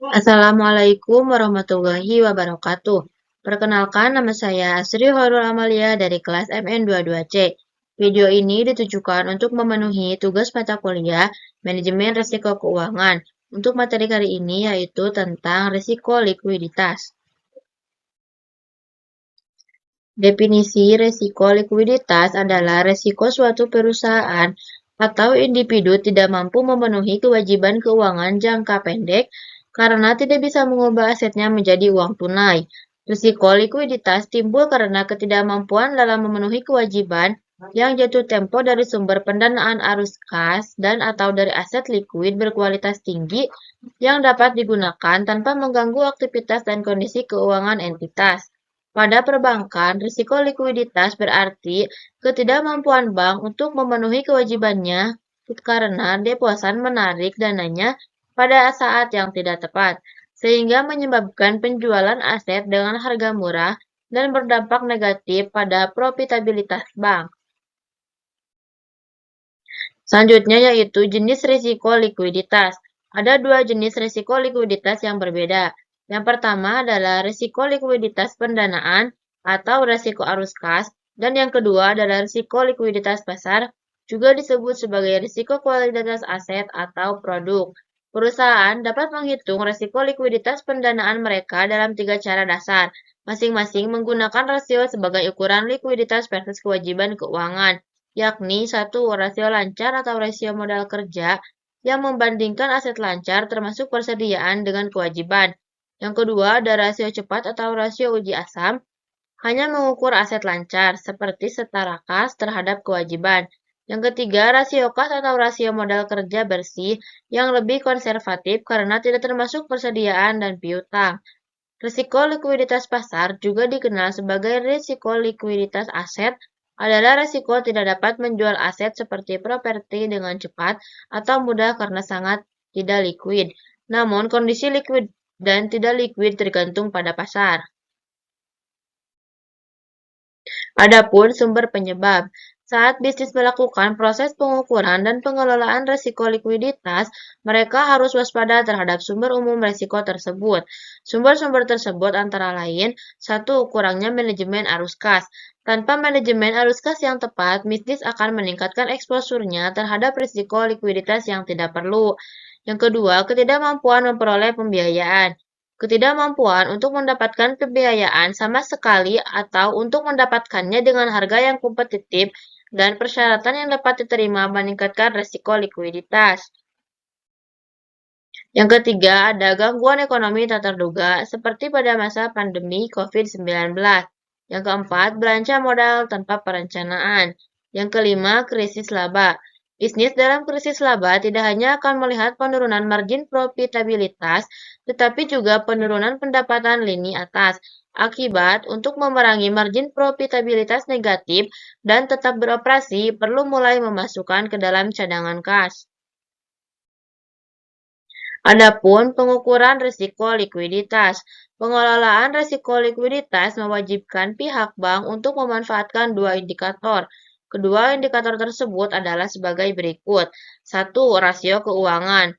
Assalamualaikum warahmatullahi wabarakatuh. Perkenalkan, nama saya Sri Horul Amalia dari kelas MN22C. Video ini ditujukan untuk memenuhi tugas mata kuliah Manajemen Risiko Keuangan. Untuk materi kali ini yaitu tentang risiko likuiditas. Definisi risiko likuiditas adalah risiko suatu perusahaan atau individu tidak mampu memenuhi kewajiban keuangan jangka pendek karena tidak bisa mengubah asetnya menjadi uang tunai. Risiko likuiditas timbul karena ketidakmampuan dalam memenuhi kewajiban yang jatuh tempo dari sumber pendanaan arus kas dan atau dari aset likuid berkualitas tinggi yang dapat digunakan tanpa mengganggu aktivitas dan kondisi keuangan entitas. Pada perbankan, risiko likuiditas berarti ketidakmampuan bank untuk memenuhi kewajibannya karena deposan menarik dananya pada saat yang tidak tepat, sehingga menyebabkan penjualan aset dengan harga murah dan berdampak negatif pada profitabilitas bank. Selanjutnya yaitu jenis risiko likuiditas. Ada dua jenis risiko likuiditas yang berbeda. Yang pertama adalah risiko likuiditas pendanaan atau risiko arus kas, dan yang kedua adalah risiko likuiditas pasar, juga disebut sebagai risiko kualitas aset atau produk. Perusahaan dapat menghitung risiko likuiditas pendanaan mereka dalam tiga cara dasar, masing-masing menggunakan rasio sebagai ukuran likuiditas versus kewajiban keuangan, yakni satu rasio lancar atau rasio modal kerja yang membandingkan aset lancar termasuk persediaan dengan kewajiban. Yang kedua ada rasio cepat atau rasio uji asam, hanya mengukur aset lancar seperti setara kas terhadap kewajiban. Yang ketiga rasio kas atau rasio modal kerja bersih yang lebih konservatif karena tidak termasuk persediaan dan piutang. Risiko likuiditas pasar juga dikenal sebagai risiko likuiditas aset adalah risiko tidak dapat menjual aset seperti properti dengan cepat atau mudah karena sangat tidak likuid. Namun, kondisi likuid dan tidak likuid tergantung pada pasar. Adapun sumber penyebab, saat bisnis melakukan proses pengukuran dan pengelolaan risiko likuiditas, mereka harus waspada terhadap sumber umum risiko tersebut. Sumber-sumber tersebut antara lain, satu, kurangnya manajemen arus kas. Tanpa manajemen arus kas yang tepat, bisnis akan meningkatkan eksposurnya terhadap risiko likuiditas yang tidak perlu. Yang kedua, ketidakmampuan memperoleh pembiayaan. Ketidakmampuan untuk mendapatkan pembiayaan sama sekali atau untuk mendapatkannya dengan harga yang kompetitif dan persyaratan yang dapat diterima meningkatkan risiko likuiditas. Yang ketiga, ada gangguan ekonomi tak terduga seperti pada masa pandemi COVID-19. Yang keempat, belanja modal tanpa perencanaan. Yang kelima, krisis laba. Bisnis dalam krisis laba tidak hanya akan melihat penurunan margin profitabilitas, tetapi juga penurunan pendapatan lini atas. Akibat, untuk memerangi margin profitabilitas negatif dan tetap beroperasi, perlu mulai memasukkan ke dalam cadangan kas. Adapun pengukuran risiko likuiditas, pengelolaan risiko likuiditas mewajibkan pihak bank untuk memanfaatkan dua indikator. Kedua indikator tersebut adalah sebagai berikut. Satu, rasio keuangan.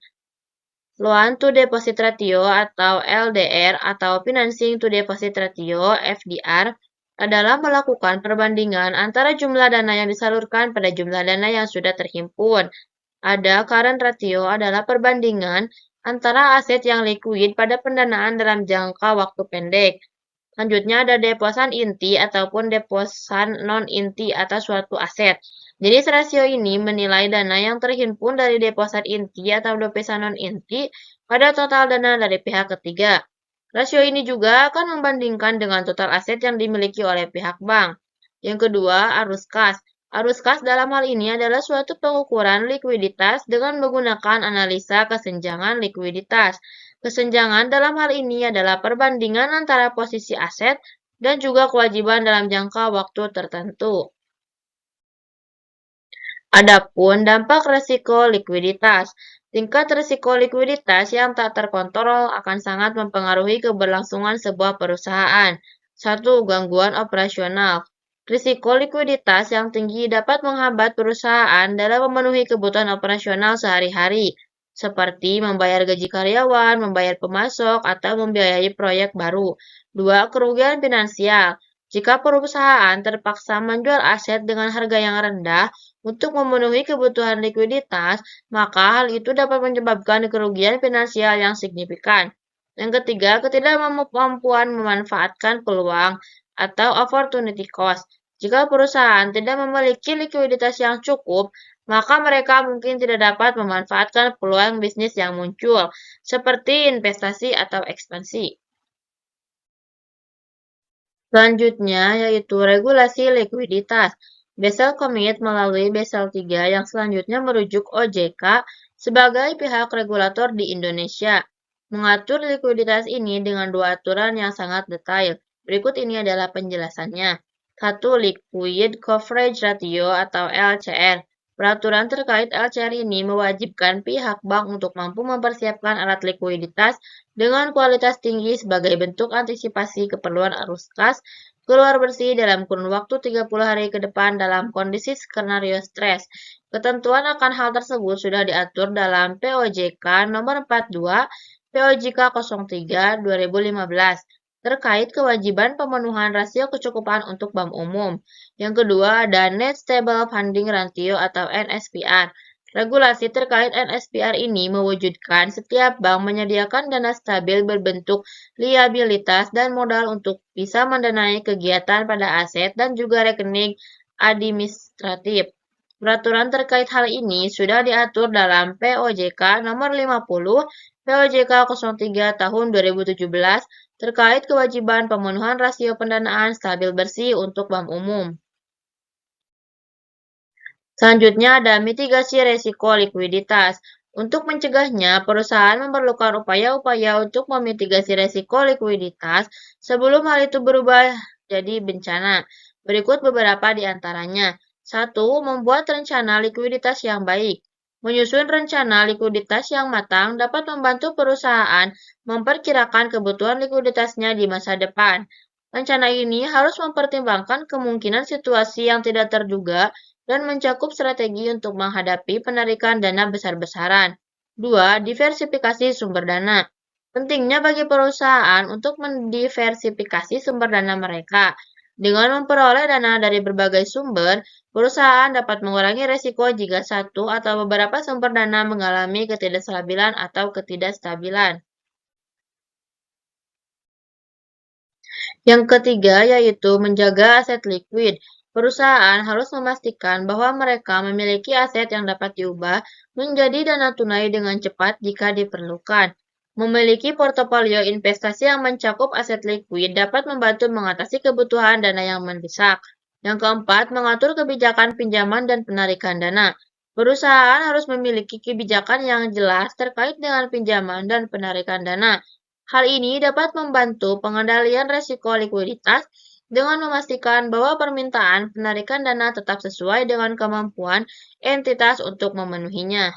Loan to Deposit Ratio atau LDR atau Financing to Deposit Ratio FDR adalah melakukan perbandingan antara jumlah dana yang disalurkan pada jumlah dana yang sudah terhimpun. Ada current ratio adalah perbandingan antara aset yang likuid pada pendanaan dalam jangka waktu pendek. Selanjutnya ada deposan inti ataupun deposan non-inti atas suatu aset. Jadi rasio ini menilai dana yang terhimpun dari deposan inti atau deposan non-inti pada total dana dari pihak ketiga. Rasio ini juga akan membandingkan dengan total aset yang dimiliki oleh pihak bank. Yang kedua, arus kas. Arus kas dalam hal ini adalah suatu pengukuran likuiditas dengan menggunakan analisa kesenjangan likuiditas. Kesenjangan dalam hal ini adalah perbandingan antara posisi aset dan juga kewajiban dalam jangka waktu tertentu. Adapun dampak risiko likuiditas, tingkat risiko likuiditas yang tak terkontrol akan sangat mempengaruhi keberlangsungan sebuah perusahaan. Satu, gangguan operasional. Risiko likuiditas yang tinggi dapat menghambat perusahaan dalam memenuhi kebutuhan operasional sehari-hari. seperti membayar gaji karyawan, membayar pemasok, atau membiayai proyek baru. 2. Kerugian finansial. Jika perusahaan terpaksa menjual aset dengan harga yang rendah untuk memenuhi kebutuhan likuiditas, maka hal itu dapat menyebabkan kerugian finansial yang signifikan. Yang ketiga, ketidakmampuan memanfaatkan peluang atau opportunity cost. Jika perusahaan tidak memiliki likuiditas yang cukup, maka mereka mungkin tidak dapat memanfaatkan peluang bisnis yang muncul, seperti investasi atau ekspansi. Selanjutnya yaitu regulasi likuiditas. Basel Committee melalui Basel III yang selanjutnya merujuk OJK sebagai pihak regulator di Indonesia. Mengatur likuiditas ini dengan dua aturan yang sangat detail. Berikut ini adalah penjelasannya. 1. Liquid Coverage Ratio atau LCR. Peraturan terkait LCR ini mewajibkan pihak bank untuk mampu mempersiapkan alat likuiditas dengan kualitas tinggi sebagai bentuk antisipasi keperluan arus kas keluar bersih dalam kurun waktu 30 hari ke depan dalam kondisi skenario stres. Ketentuan akan hal tersebut sudah diatur dalam POJK nomor 42 POJK 03 2015 terkait kewajiban pemenuhan rasio kecukupan untuk bank umum. Yang kedua ada Net Stable Funding Ratio atau NSPR. Regulasi terkait NSPR ini mewujudkan setiap bank menyediakan dana stabil berbentuk liabilitas dan modal untuk bisa mendanai kegiatan pada aset dan juga rekening administratif. Peraturan terkait hal ini sudah diatur dalam POJK nomor 50 POJK 03 tahun 2017 terkait kewajiban pemenuhan rasio pendanaan stabil bersih untuk bank umum. Selanjutnya ada mitigasi resiko likuiditas. Untuk mencegahnya, perusahaan memerlukan upaya-upaya untuk memitigasi resiko likuiditas sebelum hal itu berubah jadi bencana. Berikut beberapa di antaranya. 1. Membuat rencana likuiditas yang baik. Menyusun rencana likuiditas yang matang dapat membantu perusahaan memperkirakan kebutuhan likuiditasnya di masa depan. Rencana ini harus mempertimbangkan kemungkinan situasi yang tidak terduga dan mencakup strategi untuk menghadapi penarikan dana besar-besaran. 2. Diversifikasi sumber dana. Pentingnya bagi perusahaan untuk mendiversifikasi sumber dana mereka. Dengan memperoleh dana dari berbagai sumber, perusahaan dapat mengurangi resiko jika satu atau beberapa sumber dana mengalami ketidakstabilan atau ketidakstabilan. Yang ketiga yaitu menjaga aset likuid. Perusahaan harus memastikan bahwa mereka memiliki aset yang dapat diubah menjadi dana tunai dengan cepat jika diperlukan. Memiliki portofolio investasi yang mencakup aset likuid dapat membantu mengatasi kebutuhan dana yang mendesak. Yang keempat, mengatur kebijakan pinjaman dan penarikan dana. Perusahaan harus memiliki kebijakan yang jelas terkait dengan pinjaman dan penarikan dana. Hal ini dapat membantu pengendalian risiko likuiditas dengan memastikan bahwa permintaan penarikan dana tetap sesuai dengan kemampuan entitas untuk memenuhinya.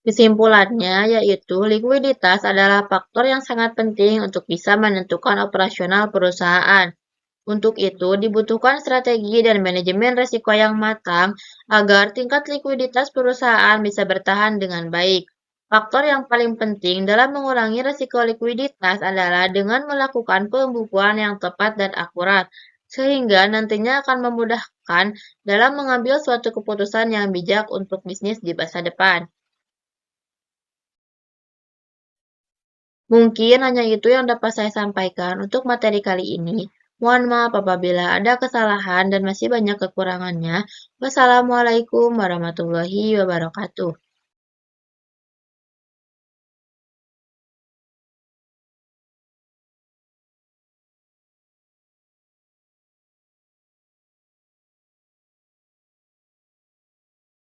Kesimpulannya yaitu likuiditas adalah faktor yang sangat penting untuk bisa menentukan operasional perusahaan. Untuk itu, dibutuhkan strategi dan manajemen risiko yang matang agar tingkat likuiditas perusahaan bisa bertahan dengan baik. Faktor yang paling penting dalam mengurangi risiko likuiditas adalah dengan melakukan pembukuan yang tepat dan akurat, sehingga nantinya akan memudahkan dalam mengambil suatu keputusan yang bijak untuk bisnis di masa depan. Mungkin hanya itu yang dapat saya sampaikan untuk materi kali ini. Mohon maaf apabila ada kesalahan dan masih banyak kekurangannya. Wassalamualaikum warahmatullahi wabarakatuh.